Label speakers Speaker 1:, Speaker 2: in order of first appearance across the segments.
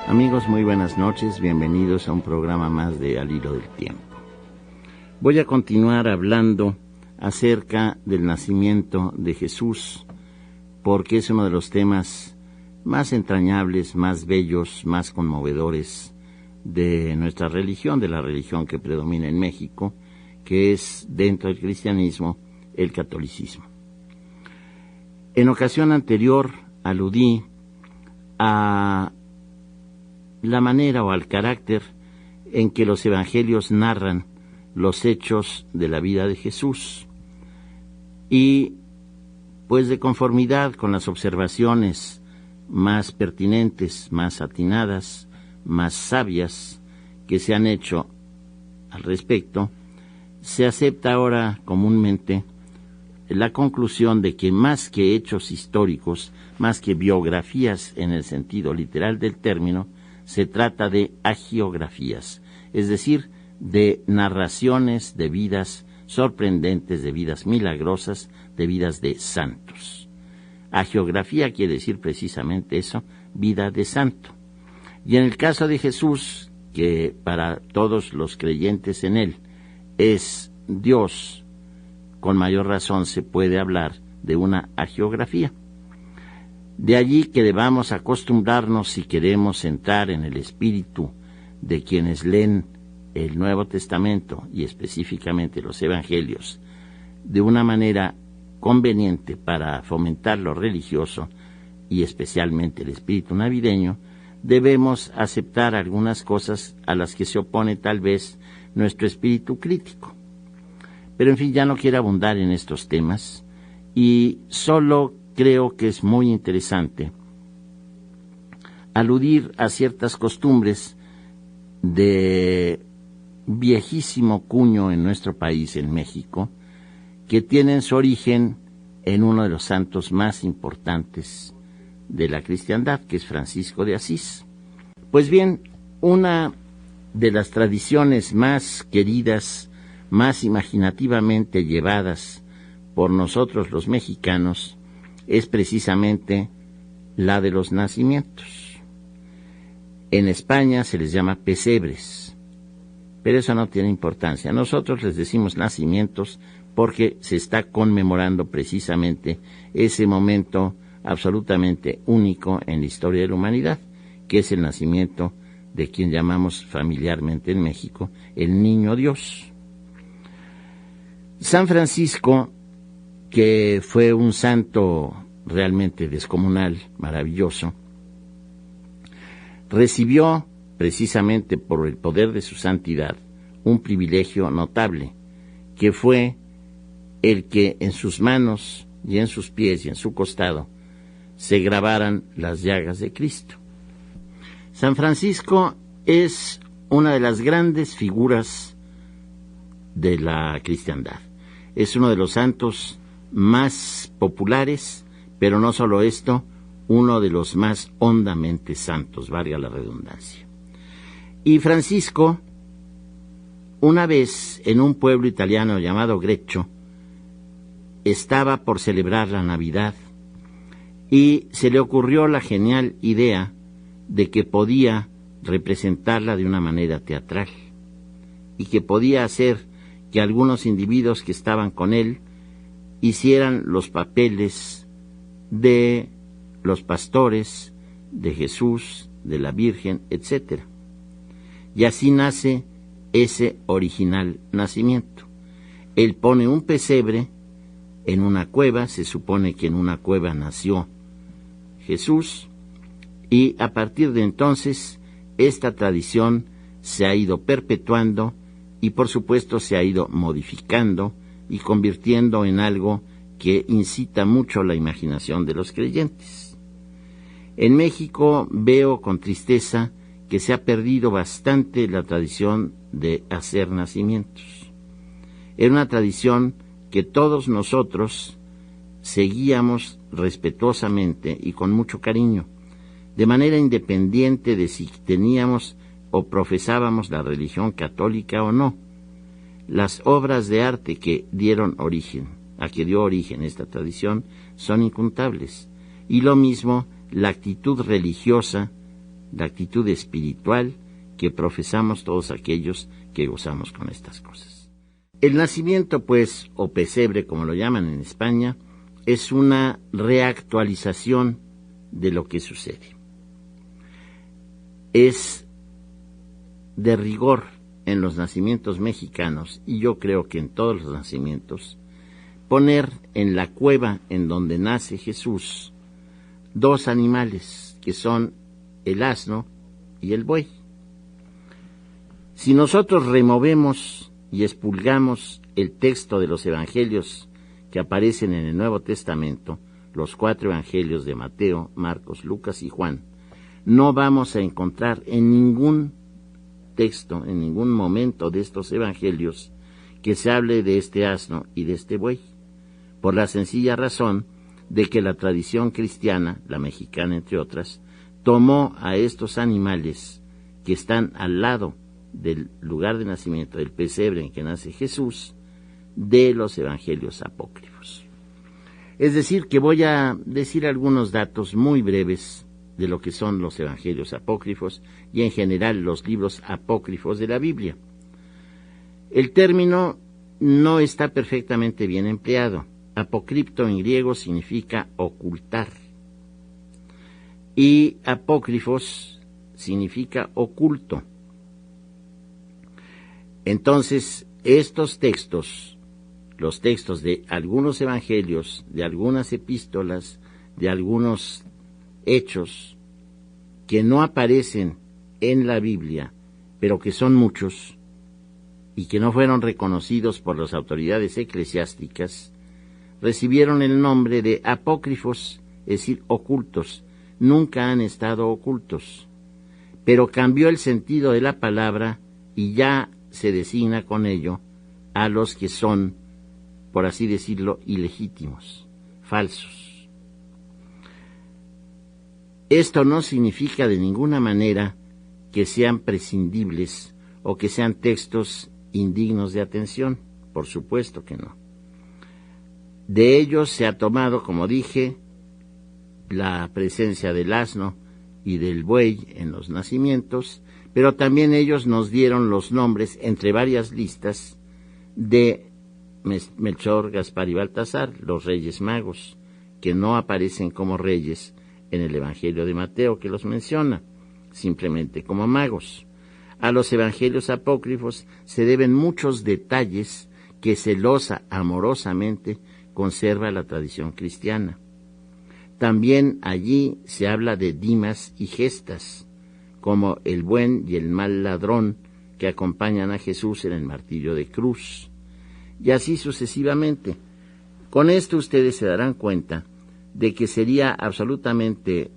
Speaker 1: Amigos, muy buenas noches, bienvenidos a un programa más de Al Hilo del Tiempo. Voy a continuar hablando acerca del nacimiento de Jesús, porque es uno de los temas más entrañables, más bellos, más conmovedores de nuestra religión, de la religión que predomina en México, que es, dentro del cristianismo, el catolicismo. En ocasión anterior aludí a la manera o al carácter en que los evangelios narran los hechos de la vida de Jesús, y pues de conformidad con las observaciones más pertinentes, más atinadas, más sabias que se han hecho al respecto, se acepta ahora comúnmente la conclusión de que más que hechos históricos, más que biografías en el sentido literal del término, se trata de hagiografías, es decir, de narraciones de vidas sorprendentes, de vidas milagrosas, de vidas de santos. Hagiografía quiere decir precisamente eso, vida de santo. Y en el caso de Jesús, que para todos los creyentes en él es Dios, con mayor razón se puede hablar de una hagiografía. De allí que debamos acostumbrarnos, si queremos entrar en el espíritu de quienes leen el Nuevo Testamento y específicamente los Evangelios, de una manera conveniente para fomentar lo religioso y especialmente el espíritu navideño, debemos aceptar algunas cosas a las que se opone tal vez nuestro espíritu crítico. Pero en fin, ya no quiero abundar en estos temas y solo creo que es muy interesante aludir a ciertas costumbres de viejísimo cuño en nuestro país, en México, que tienen su origen en uno de los santos más importantes de la cristiandad, que es Francisco de Asís. Pues bien, una de las tradiciones más queridas, más imaginativamente llevadas por nosotros los mexicanos, es precisamente la de los nacimientos. En España se les llama pesebres, pero eso no tiene importancia. Nosotros les decimos nacimientos porque se está conmemorando precisamente ese momento absolutamente único en la historia de la humanidad, que es el nacimiento de quien llamamos familiarmente en México el Niño Dios. San Francisco, que fue un santo realmente descomunal, maravilloso, recibió, precisamente por el poder de su santidad, un privilegio notable, que fue el que en sus manos y en sus pies y en su costado se grabaran las llagas de Cristo. San Francisco es una de las grandes figuras de la cristiandad. Es uno de los santos más populares, pero no solo esto, uno de los más hondamente santos, valga la redundancia. Y Francisco, una vez en un pueblo italiano llamado Greccio, estaba por celebrar la Navidad y se le ocurrió la genial idea de que podía representarla de una manera teatral y que podía hacer que algunos individuos que estaban con él hicieran los papeles de los pastores, de Jesús, de la Virgen, etc. Y así nace ese original nacimiento. Él pone un pesebre en una cueva, se supone que en una cueva nació Jesús, y a partir de entonces esta tradición se ha ido perpetuando y por supuesto se ha ido modificando y convirtiendo en algo que incita mucho la imaginación de los creyentes. En México veo con tristeza que se ha perdido bastante la tradición de hacer nacimientos. Era una tradición que todos nosotros seguíamos respetuosamente y con mucho cariño, de manera independiente de si teníamos o profesábamos la religión católica o no. Las obras de arte que dio origen esta tradición son incontables, y lo mismo la actitud religiosa la actitud espiritual que profesamos todos aquellos que gozamos con estas cosas. El nacimiento, pues, o pesebre, como lo llaman en España, es una reactualización de lo que sucede. Es de rigor en los nacimientos mexicanos, y yo creo que en todos los nacimientos, poner en la cueva en donde nace Jesús dos animales, que son el asno y el buey. Si nosotros removemos y expurgamos el texto de los evangelios que aparecen en el Nuevo Testamento, los 4 evangelios de Mateo, Marcos, Lucas y Juan, no vamos a encontrar en ningún texto, en ningún momento de estos evangelios, que se hable de este asno y de este buey, por la sencilla razón de que la tradición cristiana, la mexicana entre otras, tomó a estos animales que están al lado del lugar de nacimiento, del pesebre en que nace Jesús, de los evangelios apócrifos. Es decir, que voy a decir algunos datos muy breves de lo que son los evangelios apócrifos y en general los libros apócrifos de la Biblia. El término no está perfectamente bien empleado. Apocripto en griego significa ocultar y apócrifos significa oculto. Entonces, estos textos, los textos de algunos evangelios, de algunas epístolas, de algunos hechos que no aparecen en la Biblia, pero que son muchos y que no fueron reconocidos por las autoridades eclesiásticas, recibieron el nombre de apócrifos, es decir, ocultos. Nunca han estado ocultos, pero cambió el sentido de la palabra y ya se designa con ello a los que son, por así decirlo, ilegítimos, falsos. Esto no significa de ninguna manera que sean prescindibles o que sean textos indignos de atención, por supuesto que no. De ellos se ha tomado, como dije, la presencia del asno y del buey en los nacimientos, pero también ellos nos dieron los nombres, entre varias listas, de Melchor, Gaspar y Baltasar, los Reyes Magos, que no aparecen como reyes en el Evangelio de Mateo, que los menciona, simplemente como magos. A los evangelios apócrifos se deben muchos detalles que celosa, amorosamente, conserva la tradición cristiana. También allí se habla de Dimas y Gestas, como el buen y el mal ladrón que acompañan a Jesús en el martirio de cruz. Y así sucesivamente. Con esto ustedes se darán cuenta de que sería absolutamente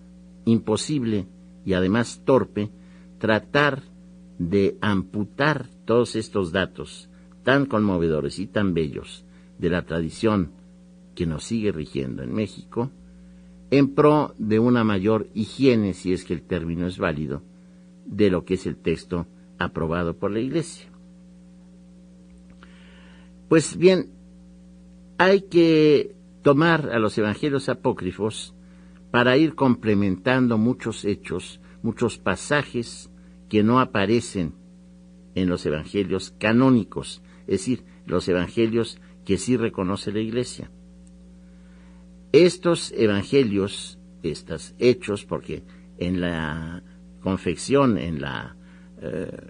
Speaker 1: imposible y además torpe tratar de amputar todos estos datos tan conmovedores y tan bellos de la tradición que nos sigue rigiendo en México, en pro de una mayor higiene, si es que el término es válido, de lo que es el texto aprobado por la Iglesia. Pues bien, hay que tomar a los evangelios apócrifos para ir complementando muchos hechos, muchos pasajes que no aparecen en los evangelios canónicos, es decir, los evangelios que sí reconoce la Iglesia. Estos evangelios, estos hechos, porque en la confección, en la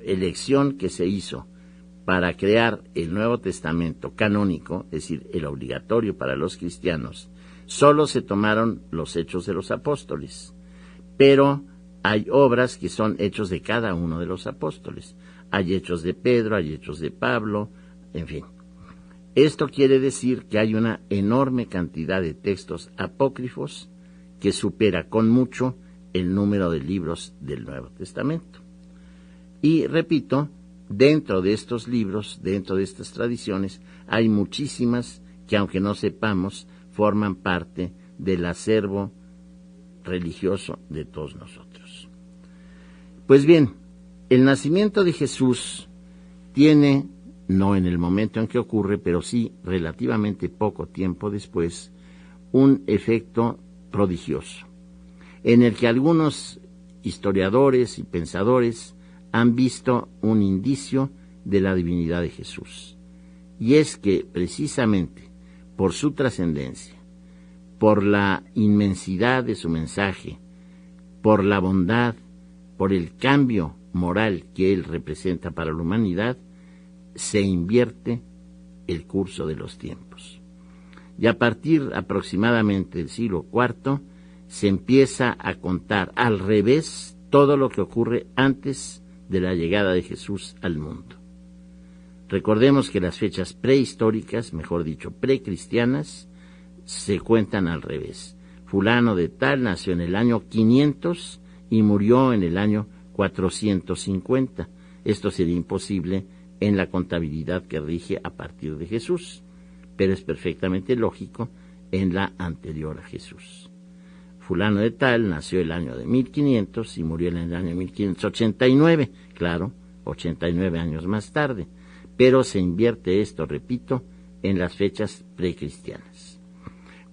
Speaker 1: elección que se hizo para crear el Nuevo Testamento canónico, es decir, el obligatorio para los cristianos, solo se tomaron los hechos de los apóstoles, pero hay obras que son hechos de cada uno de los apóstoles. Hay hechos de Pedro, hay hechos de Pablo, en fin. Esto quiere decir que hay una enorme cantidad de textos apócrifos que supera con mucho el número de libros del Nuevo Testamento. Y repito, dentro de estos libros, dentro de estas tradiciones, hay muchísimas que, aunque no sepamos, forman parte del acervo religioso de todos nosotros. Pues bien, el nacimiento de Jesús tiene, no en el momento en que ocurre, pero sí relativamente poco tiempo después, un efecto prodigioso, en el que algunos historiadores y pensadores han visto un indicio de la divinidad de Jesús. Y es que precisamente por su trascendencia, por la inmensidad de su mensaje, por la bondad, por el cambio moral que él representa para la humanidad, se invierte el curso de los tiempos. Y a partir aproximadamente del siglo IV se empieza a contar al revés todo lo que ocurre antes de la llegada de Jesús al mundo. Recordemos que las fechas prehistóricas, mejor dicho, precristianas, se cuentan al revés. Fulano de tal nació en el año 500 y murió en el año 450. Esto sería imposible en la contabilidad que rige a partir de Jesús, pero es perfectamente lógico en la anterior a Jesús. Fulano de tal nació el año de 1500 y murió en el año 1589, claro, 89 años más tarde, pero se invierte esto, repito, en las fechas precristianas.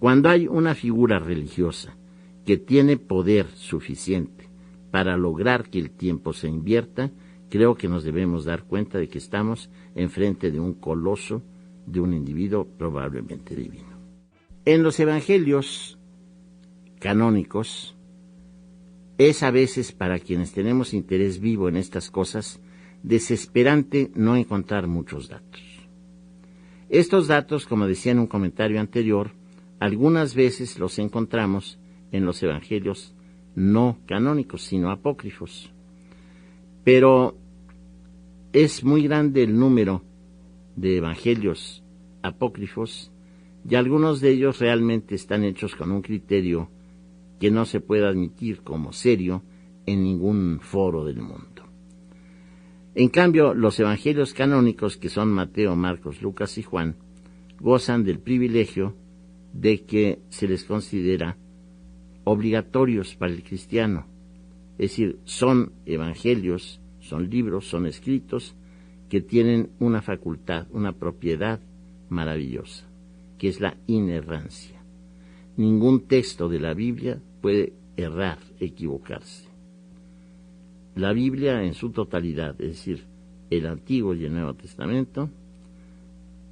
Speaker 1: Cuando hay una figura religiosa que tiene poder suficiente para lograr que el tiempo se invierta, creo que nos debemos dar cuenta de que estamos enfrente de un coloso, de un individuo probablemente divino. En los evangelios canónicos, es a veces para quienes tenemos interés vivo en estas cosas, desesperante no encontrar muchos datos. Estos datos, como decía en un comentario anterior, algunas veces los encontramos en los evangelios no canónicos, sino apócrifos. Pero es muy grande el número de evangelios apócrifos y algunos de ellos realmente están hechos con un criterio que no se puede admitir como serio en ningún foro del mundo. En cambio, los evangelios canónicos, que son Mateo, Marcos, Lucas y Juan, gozan del privilegio de que se les considera obligatorios para el cristiano. Es decir, son evangelios, son libros, son escritos que tienen una facultad, una propiedad maravillosa, que es la inerrancia. Ningún texto de la Biblia puede errar, equivocarse. La Biblia en su totalidad, es decir, el Antiguo y el Nuevo Testamento,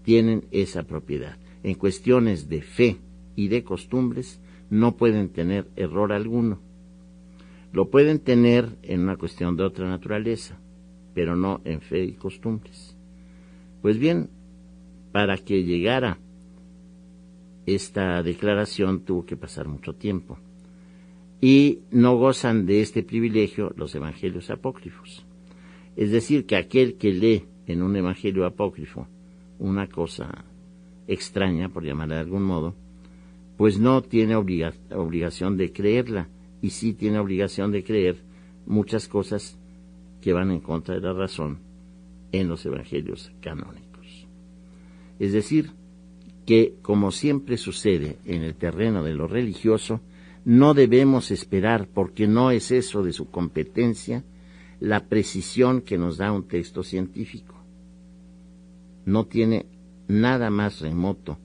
Speaker 1: tienen esa propiedad. En cuestiones de fe y de costumbres no pueden tener error alguno. Lo pueden tener en una cuestión de otra naturaleza, pero no en fe y costumbres. Pues bien, para que llegara esta declaración tuvo que pasar mucho tiempo. Y no gozan de este privilegio los evangelios apócrifos. Es decir, que aquel que lee en un evangelio apócrifo una cosa extraña, por llamarla de algún modo, pues no tiene obligación de creerla, y sí tiene obligación de creer muchas cosas que van en contra de la razón en los evangelios canónicos. Es decir, que como siempre sucede en el terreno de lo religioso, no debemos esperar, porque no es eso de su competencia, la precisión que nos da un texto científico. No tiene nada más remoto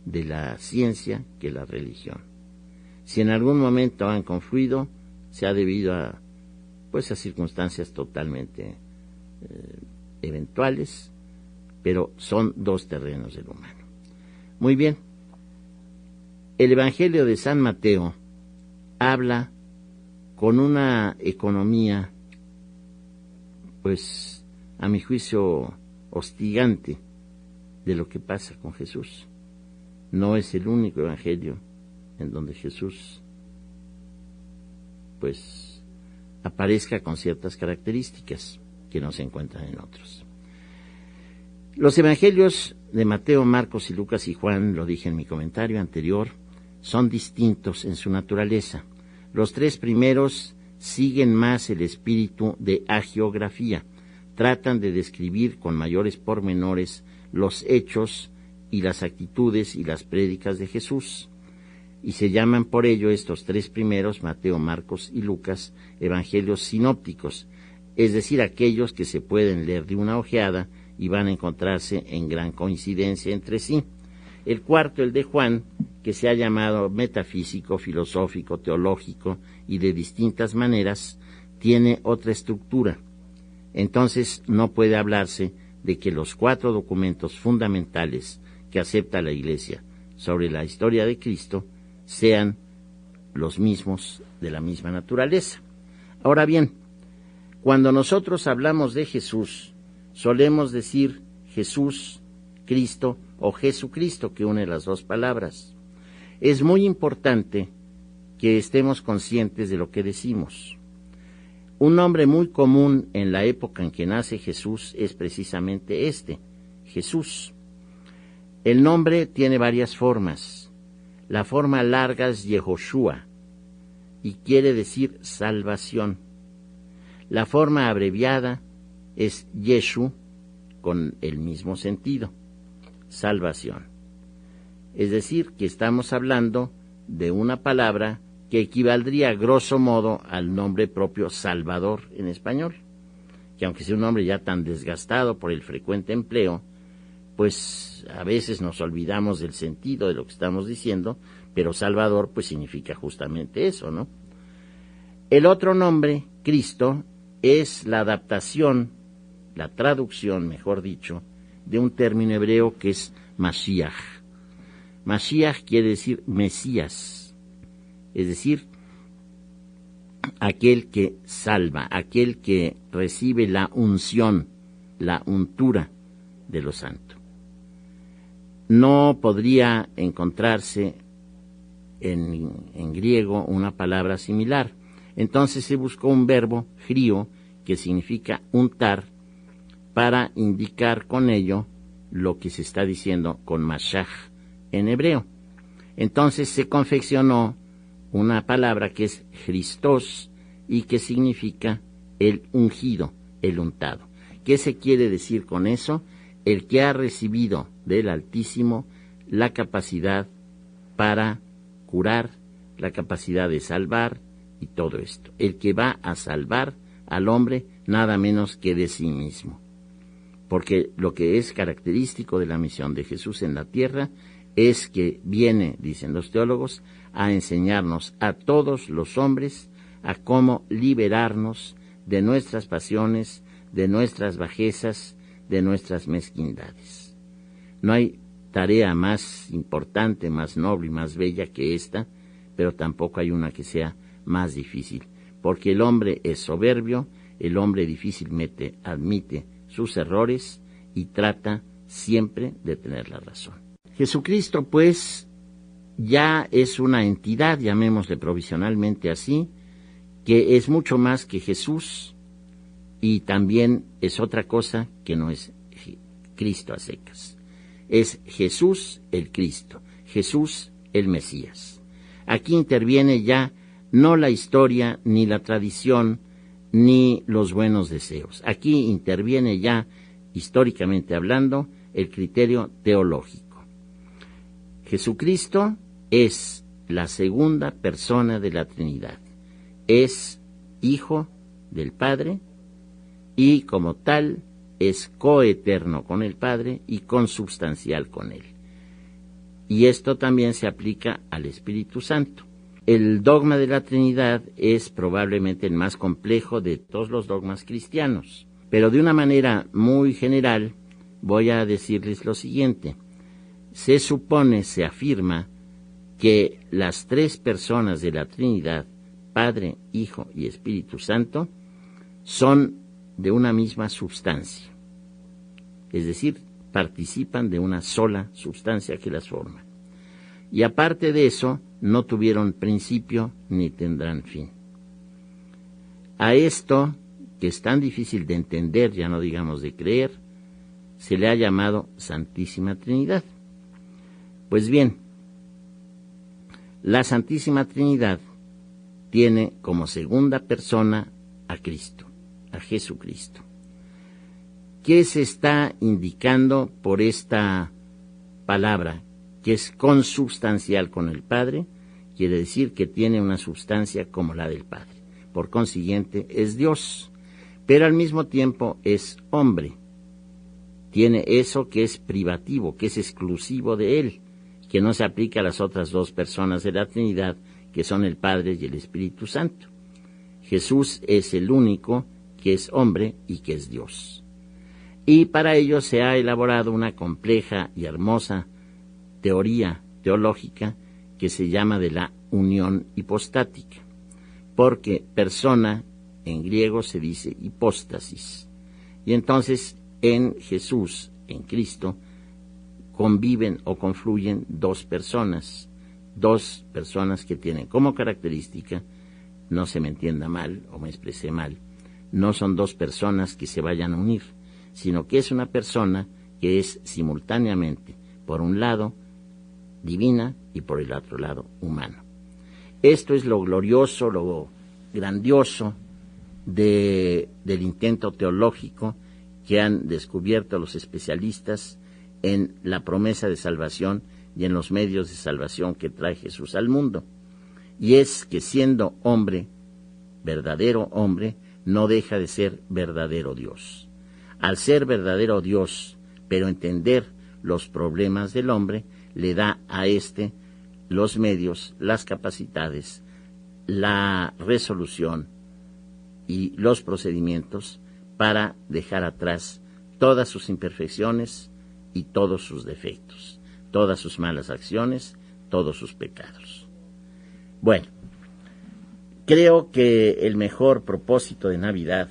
Speaker 1: de la ciencia que la religión. Si en algún momento han confluido, se ha debido a circunstancias totalmente eventuales, pero son dos terrenos del humano. Muy bien. El Evangelio de San Mateo habla con una economía, pues, a mi juicio, hostigante de lo que pasa con Jesús. No es el único evangelio en donde Jesús, pues, aparezca con ciertas características que no se encuentran en otros. Los evangelios de Mateo, Marcos y Lucas y Juan, lo dije en mi comentario anterior, son distintos en su naturaleza. Los tres primeros siguen más el espíritu de hagiografía, tratan de describir con mayores pormenores los hechos y las actitudes y las prédicas de Jesús, y se llaman por ello estos tres primeros, Mateo, Marcos y Lucas, evangelios sinópticos, es decir, aquellos que se pueden leer de una ojeada y van a encontrarse en gran coincidencia entre sí. El cuarto, el de Juan, que se ha llamado metafísico, filosófico, teológico y de distintas maneras, tiene otra estructura. Entonces no puede hablarse de que los 4 documentos fundamentales que acepta la Iglesia sobre la historia de Cristo sean los mismos, de la misma naturaleza. Ahora bien, cuando nosotros hablamos de Jesús, solemos decir Jesús, Cristo o Jesucristo, que une las dos palabras. Es muy importante que estemos conscientes de lo que decimos. Un nombre muy común en la época en que nace Jesús es precisamente este, Jesús. El nombre tiene varias formas. La forma larga es Yehoshua y quiere decir salvación. La forma abreviada es Yeshu, con el mismo sentido, salvación. Es decir, que estamos hablando de una palabra que equivaldría grosso modo al nombre propio Salvador en español, que aunque sea un nombre ya tan desgastado por el frecuente empleo, pues a veces nos olvidamos del sentido de lo que estamos diciendo, pero Salvador pues significa justamente eso, ¿no? El otro nombre, Cristo, es la adaptación, la traducción, mejor dicho, de un término hebreo que es Mashiach. Mashiach quiere decir Mesías, es decir, aquel que salva, aquel que recibe la unción, la untura de lo santo. No podría encontrarse en griego una palabra similar. Entonces se buscó un verbo, chrio, que significa untar, para indicar con ello lo que se está diciendo con Mashach en hebreo. Entonces se confeccionó una palabra que es Christos y que significa el ungido, el untado. ¿Qué se quiere decir con eso? El que ha recibido del Altísimo la capacidad para curar, la capacidad de salvar y todo esto. El que va a salvar al hombre nada menos que de sí mismo. Porque lo que es característico de la misión de Jesús en la tierra es que viene, dicen los teólogos, a enseñarnos a todos los hombres a cómo liberarnos de nuestras pasiones, de nuestras bajezas, de nuestras mezquindades. No hay tarea más importante, más noble y más bella que esta, pero tampoco hay una que sea más difícil, porque el hombre es soberbio, el hombre difícilmente admite sus errores y trata siempre de tener la razón. Jesucristo, pues, ya es una entidad, llamémosle provisionalmente así, que es mucho más que Jesús y también es otra cosa que no es Cristo a secas. Es Jesús el Cristo, Jesús el Mesías. Aquí interviene ya no la historia, ni la tradición, ni los buenos deseos. Aquí interviene ya, históricamente hablando, el criterio teológico. Jesucristo es la segunda persona de la Trinidad. Es Hijo del Padre y como tal es coeterno con el Padre y consubstancial con Él. Y esto también se aplica al Espíritu Santo. El dogma de la Trinidad es probablemente el más complejo de todos los dogmas cristianos, pero de una manera muy general voy a decirles lo siguiente. Se supone, se afirma, que las 3 personas de la Trinidad, Padre, Hijo y Espíritu Santo, son de una misma substancia, es decir, participan de una sola substancia que las forma. Y aparte de eso, no tuvieron principio ni tendrán fin. A esto, que es tan difícil de entender, ya no digamos de creer, se le ha llamado Santísima Trinidad. Pues bien, la Santísima Trinidad tiene como segunda persona a Cristo, a Jesucristo. ¿Qué se está indicando por esta palabra? Que es consubstancial con el Padre, quiere decir que tiene una substancia como la del Padre. Por consiguiente, es Dios, pero al mismo tiempo es hombre. Tiene eso que es privativo, que es exclusivo de Él, que no se aplica a las otras dos personas de la Trinidad, que son el Padre y el Espíritu Santo. Jesús es el único que es hombre y que es Dios. Y para ello se ha elaborado una compleja y hermosa teoría teológica que se llama de la unión hipostática, porque persona en griego se dice hipóstasis. Y entonces en Jesús, en Cristo, conviven o confluyen dos personas que tienen como característica, no se me entienda mal o me expresé mal, no son dos personas que se vayan a unir, sino que es una persona que es simultáneamente, por un lado, divina y por el otro lado, humano. Esto es lo glorioso, lo grandioso del intento teológico que han descubierto los especialistas en la promesa de salvación y en los medios de salvación que trae Jesús al mundo. Y es que siendo hombre, verdadero hombre, no deja de ser verdadero Dios. Al ser verdadero Dios, pero entender los problemas del hombre, le da a éste los medios, las capacidades, la resolución y los procedimientos para dejar atrás todas sus imperfecciones y todos sus defectos, todas sus malas acciones, todos sus pecados. Bueno, creo que el mejor propósito de Navidad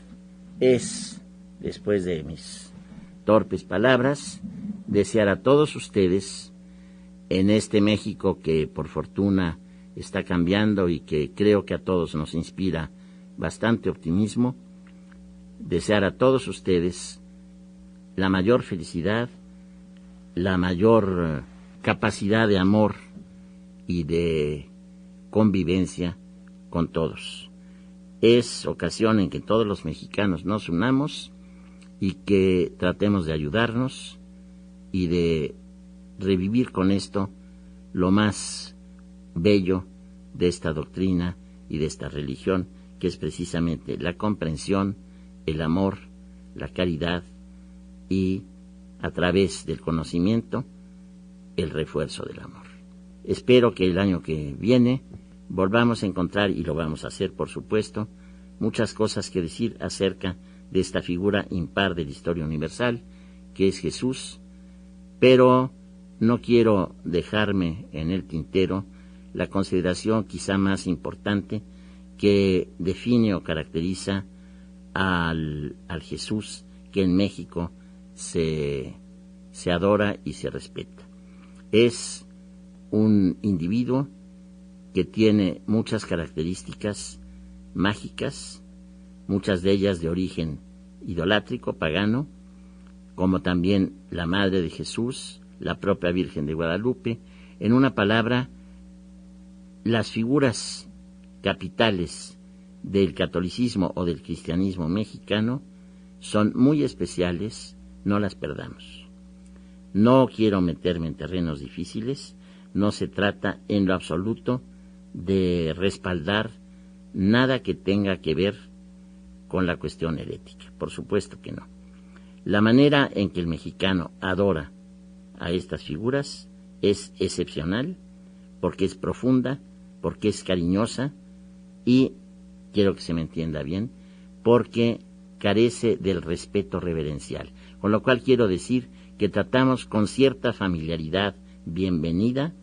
Speaker 1: es, después de mis torpes palabras, desear a todos ustedes, en este México que por fortuna está cambiando y que creo que a todos nos inspira bastante optimismo, desear a todos ustedes la mayor felicidad, la mayor capacidad de amor y de convivencia con todos. Es ocasión en que todos los mexicanos nos unamos y que tratemos de ayudarnos y de revivir con esto lo más bello de esta doctrina y de esta religión, que es precisamente la comprensión, el amor, la caridad y, a través del conocimiento, el refuerzo del amor. Espero que el año que viene volvamos a encontrar, y lo vamos a hacer por supuesto, muchas cosas que decir acerca de esta figura impar de la historia universal, que es Jesús, pero no quiero dejarme en el tintero la consideración quizá más importante que define o caracteriza al Jesús que en México se adora y se respeta. Es un individuo que tiene muchas características mágicas, muchas de ellas de origen idolátrico, pagano, como también la Madre de Jesús, la propia Virgen de Guadalupe. En una palabra, las figuras capitales del catolicismo o del cristianismo mexicano son muy especiales, no las perdamos. No quiero meterme en terrenos difíciles, no se trata en lo absoluto de respaldar nada que tenga que ver con la cuestión herética, por supuesto que no. La manera en que el mexicano adora a estas figuras es excepcional, porque es profunda, porque es cariñosa y, quiero que se me entienda bien, porque carece del respeto reverencial. Con lo cual quiero decir que tratamos con cierta familiaridad bienvenida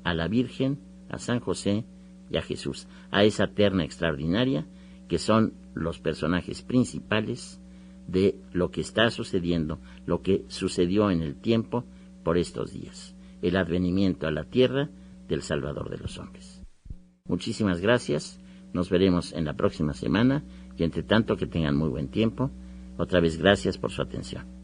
Speaker 1: a la Virgen, a San José y a Jesús, a esa terna extraordinaria que son los personajes principales de lo que está sucediendo, lo que sucedió en el tiempo por estos días, el advenimiento a la tierra del Salvador de los hombres. Muchísimas gracias, nos veremos en la próxima semana y entre tanto que tengan muy buen tiempo. Otra vez gracias por su atención.